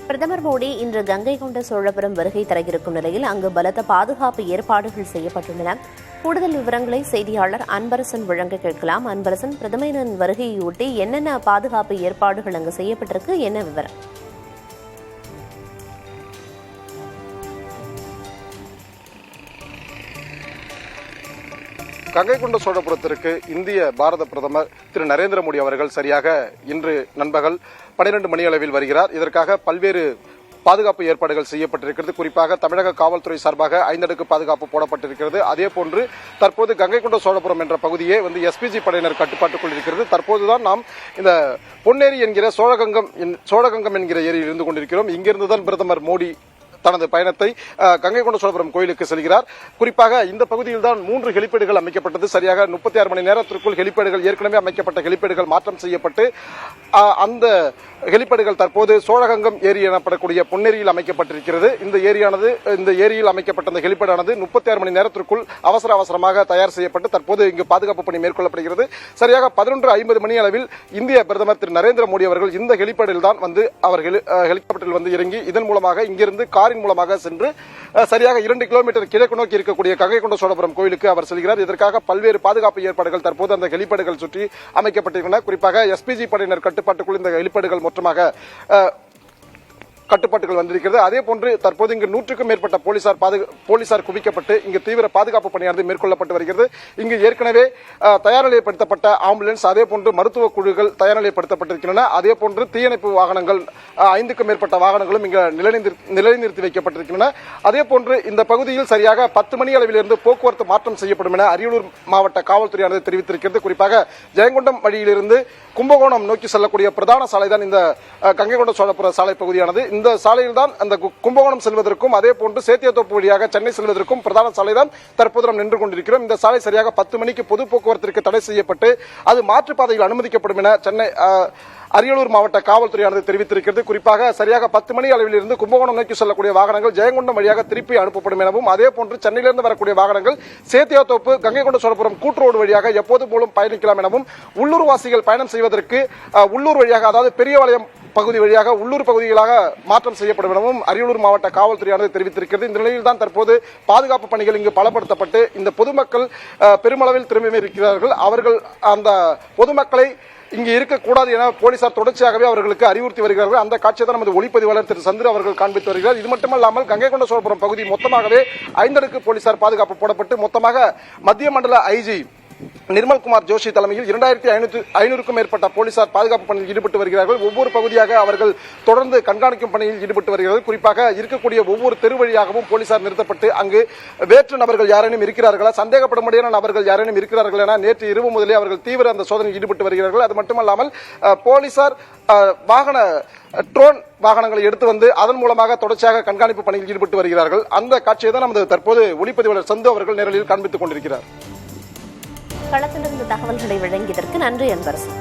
பிரதமர் மோடி இன்று கங்கை கொண்ட சோழபுரம் வருகை தர இருக்கும் நிலையில் அங்கு பலத்த பாதுகாப்பு ஏற்பாடுகள் செய்யப்பட்டுள்ளன. கூடுதல் விவரங்களை செய்தியாளர் அன்பரசன் வழங்க கேட்கலாம். அன்பரசன், பிரதமரின் வருகையொட்டி என்னென்ன பாதுகாப்பு ஏற்பாடுகள் அங்கு செய்யப்பட்டிருக்கு, என்ன விவரம்? கங்கை கொண்ட சோழபுரத்திற்கு இந்திய பாரத பிரதமர் திரு நரேந்திர மோடி அவர்கள் சரியாக இன்று நண்பகல் 12 மணி அளவில் வருகிறார். இதற்காக பல்வேறு பாதுகாப்பு ஏற்பாடுகள் செய்யப்பட்டிருக்கிறது. குறிப்பாக தமிழக காவல்துறை சார்பாக 5 அடுக்கு பாதுகாப்பு போடப்பட்டிருக்கிறது. அதேபோன்று தற்போது கங்கை கொண்ட சோழபுரம் என்ற பகுதியே எஸ்பிஜி படையினர் கட்டுப்பாட்டுக்குள் இருக்கிறது. தற்போதுதான் நாம் இந்த பொன்னேரி என்கிற சோழகங்கம் என்கிற ஏரியில் இருந்து கொண்டிருக்கிறோம். இங்கிருந்துதான் பிரதமர் மோடி தனது பயணத்தை கங்கை கொண்ட சோழபுரம் கோயிலுக்கு செல்கிறார். குறிப்பாக இந்த பகுதியில் தான் 3 ஹெலிபேடுகள் அமைக்கப்பட்டது. சரியாக 36 மணி நேரத்திற்குள் ஹெலிபேடுகள் ஏற்கனவே அமைக்கப்பட்ட ஹெலிபேடுகள் மாற்றம் செய்யப்பட்டு அந்த ஹெலிபேடுகள் தற்போது சோழகங்கம் ஏரி எனப்படக்கூடிய பொன்னேரியில் அமைக்கப்பட்டிருக்கிறது. இந்த ஏரியில் அமைக்கப்பட்ட இந்த ஹெலிபேடானது 36 மணி நேரத்திற்குள் அவசரமாக தயார் செய்யப்பட்டு தற்போது இங்கு பாதுகாப்பு பணி மேற்கொள்ளப்படுகிறது. சரியாக 11:50 மணி அளவில் இந்திய பிரதமர் திரு நரேந்திர மோடி அவர்கள் இந்த ஹெலிபேடில் தான் அவர் ஹெலிகாப்டரில் இறங்கி இதன் மூலமாக இங்கிருந்து காரின் மூலமாக சென்று சரியாக 2 கிலோமீட்டர் கிழக்கு நோக்கி இருக்கக்கூடிய கங்கை கொண்ட சோழபுரம் கோயிலுக்கு அவர் செல்கிறார். இதற்காக பல்வேறு பாதுகாப்பு ஏற்பாடுகள் தற்போது அந்த ஹெலிபேடுகள் சுற்றி அமைக்கப்பட்டிருக்கின்றன. குறிப்பாக எஸ்பிஜி படையினர் கட்டுப்பாட்டுக்குள் இந்த ஹெலிபேடுகள் மொத்தமாக கட்டுப்பாட்டுகள் வந்திருக்கிறது. அதே போன்று தற்போது இங்கு 100க்கும் மேற்பட்ட போலீசார் குவிக்கப்பட்டு இங்கு தீவிர பாதுகாப்பு பணியானது மேற்கொள்ளப்பட்டு வருகிறது. இங்கு ஏற்கனவே தயார் நிலைப்படுத்தப்பட்ட ஆம்புலன்ஸ், அதே போன்று மருத்துவ குழுக்கள் தயார் நிலைப்படுத்தப்பட்டிருக்கின்றன. அதே போன்று தீயணைப்பு வாகனங்கள் 5க்கும் மேற்பட்ட வாகனங்களும் இங்கு நிலைநிறுத்தி வைக்கப்பட்டிருக்கின்றன. அதே போன்று இந்த பகுதியில் சரியாக 10 மணி அளவிலிருந்து போக்குவரத்து மாற்றம் செய்யப்படும் என அரியலூர் மாவட்ட காவல்துறையானது தெரிவித்திருக்கிறது. குறிப்பாக ஜெயங்கொண்டம் வழியிலிருந்து கும்பகோணம் நோக்கி செல்லக்கூடிய பிரதான சாலை தான் இந்த கங்கை கொண்ட சோழபுர சாலை பகுதியானது. இந்த சாலையில் தான் அந்த கும்பகோணம் செல்வதற்கும் அதே போன்று சேத்தியாத்தோப்பு வழியாக சென்னை செல்வதற்கும் பிரதான சாலை தான் தற்போது நாம் நின்று கொண்டிருக்கிறோம். இந்த சாலை சரியாக 10 மணிக்கு பொது போக்குவரத்திற்கு தடை செய்யப்பட்டு அது மாற்றுப்பாதையில் அனுமதிக்கப்படும் என சென்னை அரியலூர் மாவட்ட காவல்துறையானது தெரிவித்திருக்கிறது. குறிப்பாக சரியாக 10 மணி அளவில் இருந்து கும்பகோணம் நோக்கி செல்லக்கூடிய வாகனங்கள் ஜெயங்கொண்டம் வழியாக திருப்பி அனுப்பப்படும் எனவும், அதே போன்று சென்னையிலிருந்து வரக்கூடிய வாகனங்கள் சேத்தியாத்தோப்பு கங்கை கொண்ட சோழபுரம் கூட்டுரோடு வழியாக எப்போது போலும் பயணிக்கலாம் எனவும், உள்ளூர் வாசிகள் பயணம் செய்வதற்கு உள்ளூர் வழியாக, அதாவது பெரியபாளையம் பகுதி வழியாக உள்ளூர் பகுதிகளாக மாற்றம் செய்யப்படும் எனவும் அரியலூர் மாவட்ட காவல்துறையானது தெரிவித்திருக்கிறது. இந்த நிலையில் தான் தற்போது பாதுகாப்பு பணிகள் இங்கு பலப்படுத்தப்பட்டு இந்த பொதுமக்கள் பெருமளவில் திரும்பி இருக்கிறார்கள். அவர்கள் அந்த பொதுமக்களை இங்கு இருக்கக்கூடாது என போலீசார் தொடர்ச்சியாகவே அவர்களுக்கு அறிவுறுத்தி வருகிறார்கள். அந்த காட்சியை தான் நமது ஒளிப்பதிவாளர் திரு சந்திர அவர்கள் காண்பித்து வருகிறார். இது மட்டுமல்லாமல் கங்கை கொண்ட சோழபுரம் பகுதி மொத்தமாகவே 5 அடுக்கு போலீசார் பாதுகாப்பு போடப்பட்டு மொத்தமாக மத்திய மண்டல ஐஜி நிர்மல்குமார் ஜோஷி தலைமையில் 2500க்கும் மேற்பட்ட போலீசார் பாதுகாப்பு பணியில் ஈடுபட்டு வருகிறார்கள். ஒவ்வொரு பகுதியாக அவர்கள் தொடர்ந்து கண்காணிக்கும் பணியில் ஈடுபட்டு வருகிறார்கள். குறிப்பாக இருக்கக்கூடிய ஒவ்வொரு தெரு வழியாகவும் போலீசார் நிறுத்தப்பட்டு அங்கு வேற்று நபர்கள் யாரேனும் இருக்கிறார்களா, சந்தேகப்படும்படியான நபர்கள் யாரேனும் இருக்கிறார்கள் என நேற்று இரவு முதலே அவர்கள் தீவிர அந்த சோதனையில் ஈடுபட்டு வருகிறார்கள். அது மட்டுமல்லாமல் போலீசார் ட்ரோன் வாகனங்களை எடுத்து வந்து அதன் மூலமாக தொடர்ச்சியாக கண்காணிப்பு பணியில் ஈடுபட்டு வருகிறார்கள். அந்த காட்சியை தான் நமது தற்போது ஒளிப்பதிவாளர் சந்து அவர்கள் நேரலில் காண்பித்துக் கொண்டிருக்கிறார். களத்திலிருந்து தகவல்களை வழங்கியதற்கு நன்றி அன்பரசன்.